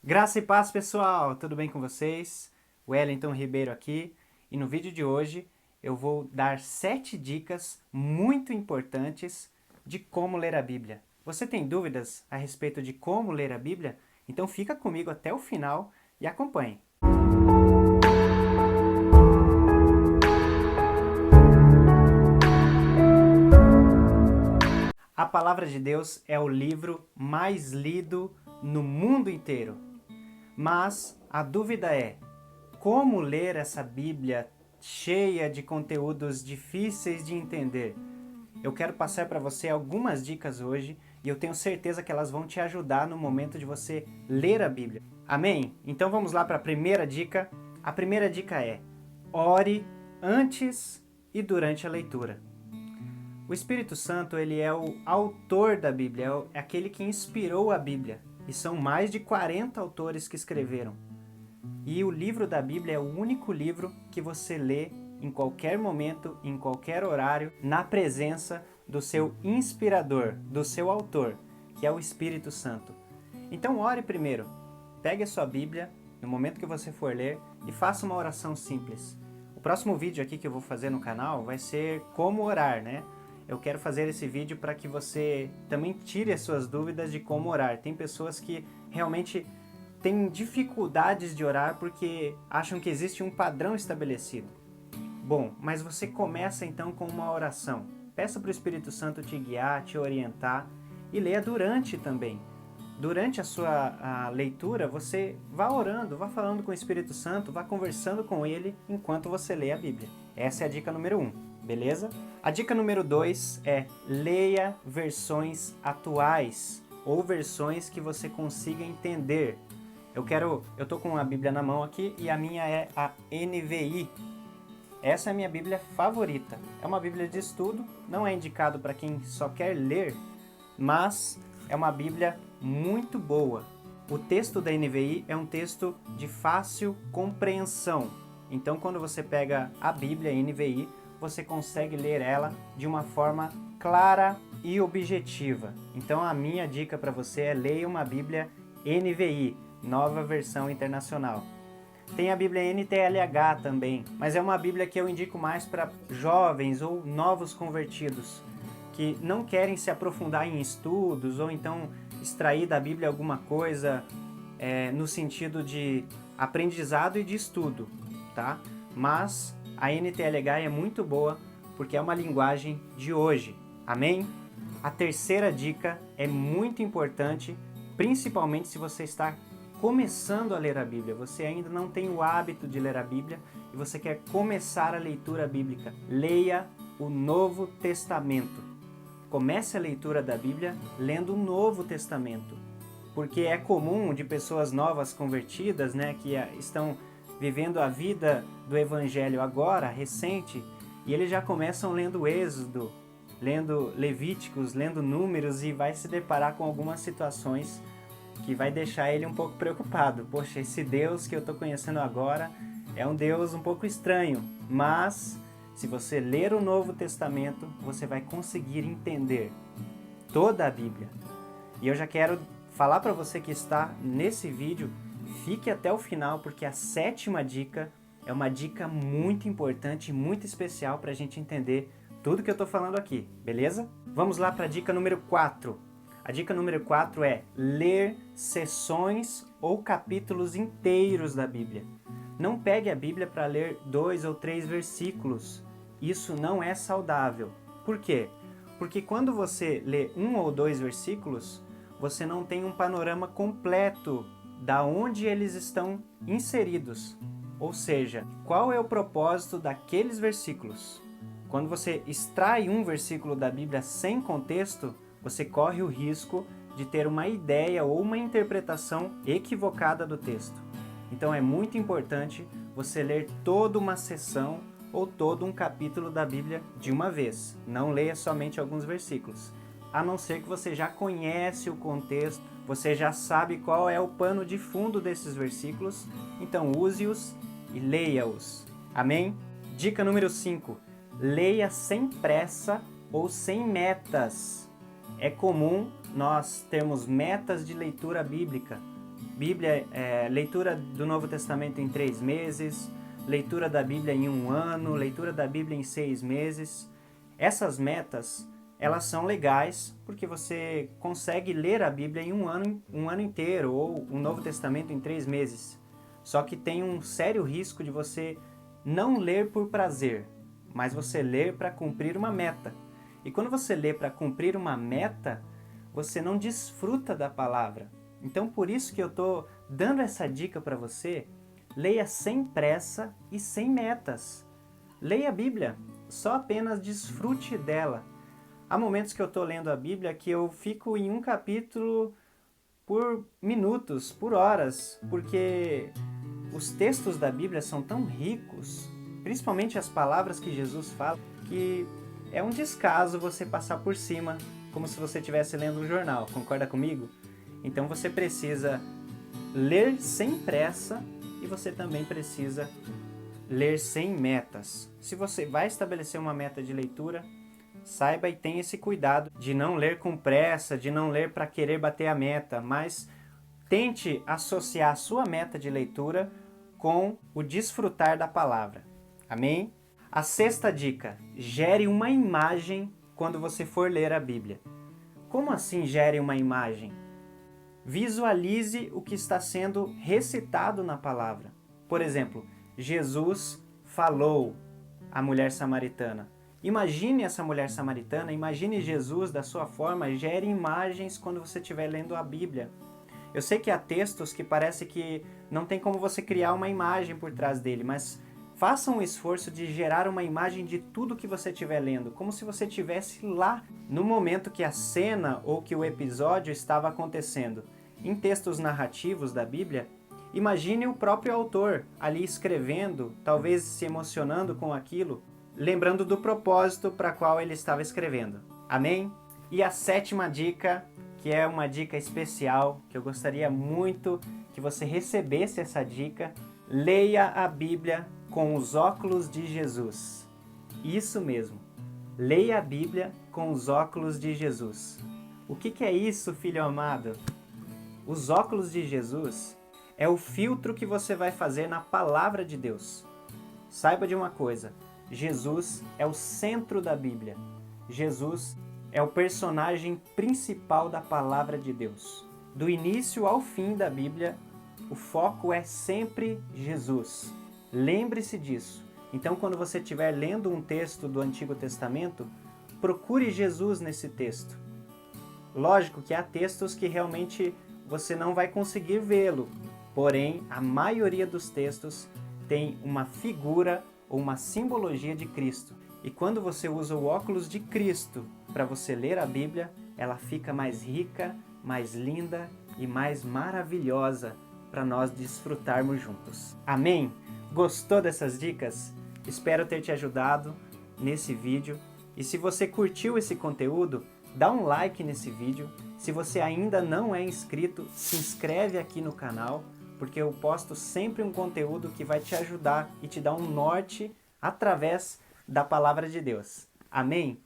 Graça e paz, pessoal! Tudo bem com vocês? Wellington Ribeiro aqui, e no vídeo de hoje eu vou dar 7 dicas muito importantes de como ler a Bíblia. Você tem dúvidas a respeito de como ler a Bíblia? Então fica comigo até o final e acompanhe. A Palavra de Deus é o livro mais lido no mundo inteiro. Mas a dúvida é: como ler essa Bíblia cheia de conteúdos difíceis de entender? Eu quero passar para você algumas dicas hoje e eu tenho certeza que elas vão te ajudar no momento de você ler a Bíblia. Amém? Então vamos lá para a primeira dica. A primeira dica é: ore antes e durante a leitura. O Espírito Santo, ele é o autor da Bíblia, é aquele que inspirou a Bíblia. E são mais de 40 autores que escreveram. E o livro da Bíblia é o único livro que você lê em qualquer momento, em qualquer horário, na presença do seu inspirador, do seu autor, que é o Espírito Santo. Então ore primeiro, pegue a sua Bíblia, no momento que você for ler, e faça uma oração simples. O próximo vídeo aqui que eu vou fazer no canal vai ser como orar, né? Eu quero fazer esse vídeo para que você também tire as suas dúvidas de como orar. Tem pessoas que realmente têm dificuldades de orar porque acham que existe um padrão estabelecido. Bom, mas você começa então com uma oração. Peça para o Espírito Santo te guiar, te orientar e leia durante também. Durante a sua leitura, você vá orando, vá falando com o Espírito Santo, vá conversando com ele enquanto você lê a Bíblia. Essa é a dica número 1, beleza? A dica número 2 é: leia versões atuais ou versões que você consiga entender. Eu tô com a Bíblia na mão aqui e a minha é a NVI. Essa é a minha Bíblia favorita. É uma Bíblia de estudo, não é indicado para quem só quer ler, mas é uma Bíblia muito boa. O texto da NVI é um texto de fácil compreensão. Então, quando você pega a Bíblia NVI, você consegue ler ela de uma forma clara e objetiva. Então, a minha dica para você é: leia uma Bíblia NVI, Nova Versão Internacional. Tem a Bíblia NTLH também, mas é uma Bíblia que eu indico mais para jovens ou novos convertidos, que não querem se aprofundar em estudos ou então extrair da Bíblia alguma coisa no sentido de aprendizado e de estudo, tá? Mas a NTLH é muito boa porque é uma linguagem de hoje, amém? A terceira dica é muito importante, principalmente se você está começando a ler a Bíblia, você ainda não tem o hábito de ler a Bíblia e você quer começar a leitura bíblica. Leia o Novo Testamento. Comece a leitura da Bíblia lendo o Novo Testamento, porque é comum de pessoas novas convertidas, né, que estão vivendo a vida do Evangelho agora, recente, e eles já começam lendo Êxodo, lendo Levíticos, lendo Números e vai se deparar com algumas situações que vai deixar ele um pouco preocupado. Poxa, esse Deus que eu estou conhecendo agora é um Deus um pouco estranho, mas se você ler o Novo Testamento, você vai conseguir entender toda a Bíblia. E eu já quero falar para você que está nesse vídeo, fique até o final, porque a sétima dica é uma dica muito importante e muito especial para a gente entender tudo que eu estou falando aqui, beleza? Vamos lá para a dica número 4. A dica número 4 é ler seções ou capítulos inteiros da Bíblia. Não pegue a Bíblia para ler 2 ou 3 versículos. Isso não é saudável. Por quê? Porque quando você lê 1 ou 2 versículos, você não tem um panorama completo da onde eles estão inseridos. Ou seja, qual é o propósito daqueles versículos? Quando você extrai um versículo da Bíblia sem contexto, você corre o risco de ter uma ideia ou uma interpretação equivocada do texto. Então é muito importante você ler toda uma seção ou todo um capítulo da Bíblia de uma vez. Não leia somente alguns versículos. A não ser que você já conhece o contexto, você já sabe qual é o pano de fundo desses versículos, então use-os e leia-os. Amém? Dica número 5. Leia sem pressa ou sem metas. É comum nós termos metas de leitura bíblica, Bíblia, leitura do Novo Testamento em 3 meses, leitura da Bíblia em 1 ano, leitura da Bíblia em 6 meses. Essas metas, elas são legais porque você consegue ler a Bíblia em um ano inteiro, ou o Novo Testamento em 3 meses. Só que tem um sério risco de você não ler por prazer, mas você ler para cumprir uma meta. E quando você lê para cumprir uma meta, você não desfruta da palavra. Então, por isso que eu estou dando essa dica para você. Leia sem pressa e sem metas. Leia a Bíblia, só apenas desfrute dela. Há momentos que eu estou lendo a Bíblia que eu fico em um capítulo por minutos, por horas, porque os textos da Bíblia são tão ricos, principalmente as palavras que Jesus fala, que é um descaso você passar por cima, como se você estivesse lendo um jornal. Concorda comigo? Então você precisa ler sem pressa e você também precisa ler sem metas. Se você vai estabelecer uma meta de leitura, saiba e tenha esse cuidado de não ler com pressa, de não ler para querer bater a meta, mas tente associar a sua meta de leitura com o desfrutar da palavra. Amém? A 6ª dica: gere uma imagem quando você for ler a Bíblia. Como assim gere uma imagem? Visualize o que está sendo recitado na palavra. Por exemplo, Jesus falou à mulher samaritana. Imagine essa mulher samaritana, imagine Jesus da sua forma, gere imagens quando você estiver lendo a Bíblia. Eu sei que há textos que parece que não tem como você criar uma imagem por trás dele, mas faça um esforço de gerar uma imagem de tudo que você estiver lendo, como se você estivesse lá no momento que a cena ou que o episódio estava acontecendo. Em textos narrativos da Bíblia, imagine o próprio autor ali escrevendo, talvez se emocionando com aquilo, lembrando do propósito para qual ele estava escrevendo. Amém? E a 7ª dica, que é uma dica especial, que eu gostaria muito que você recebesse essa dica: leia a Bíblia com os óculos de Jesus. Isso mesmo, leia a Bíblia com os óculos de Jesus. O que é isso, filho amado? Os óculos de Jesus é o filtro que você vai fazer na palavra de Deus. Saiba de uma coisa: Jesus é o centro da Bíblia. Jesus é o personagem principal da palavra de Deus. Do início ao fim da Bíblia, o foco é sempre Jesus. Lembre-se disso. Então, quando você estiver lendo um texto do Antigo Testamento, procure Jesus nesse texto. Lógico que há textos que realmente você não vai conseguir vê-lo, porém, a maioria dos textos tem uma figura ou uma simbologia de Cristo. E quando você usa o óculos de Cristo para você ler a Bíblia, ela fica mais rica, mais linda e mais maravilhosa para nós desfrutarmos juntos. Amém? Gostou dessas dicas? Espero ter te ajudado nesse vídeo. E se você curtiu esse conteúdo, dá um like nesse vídeo. Se você ainda não é inscrito, se inscreve aqui no canal, porque eu posto sempre um conteúdo que vai te ajudar e te dar um norte através da palavra de Deus. Amém?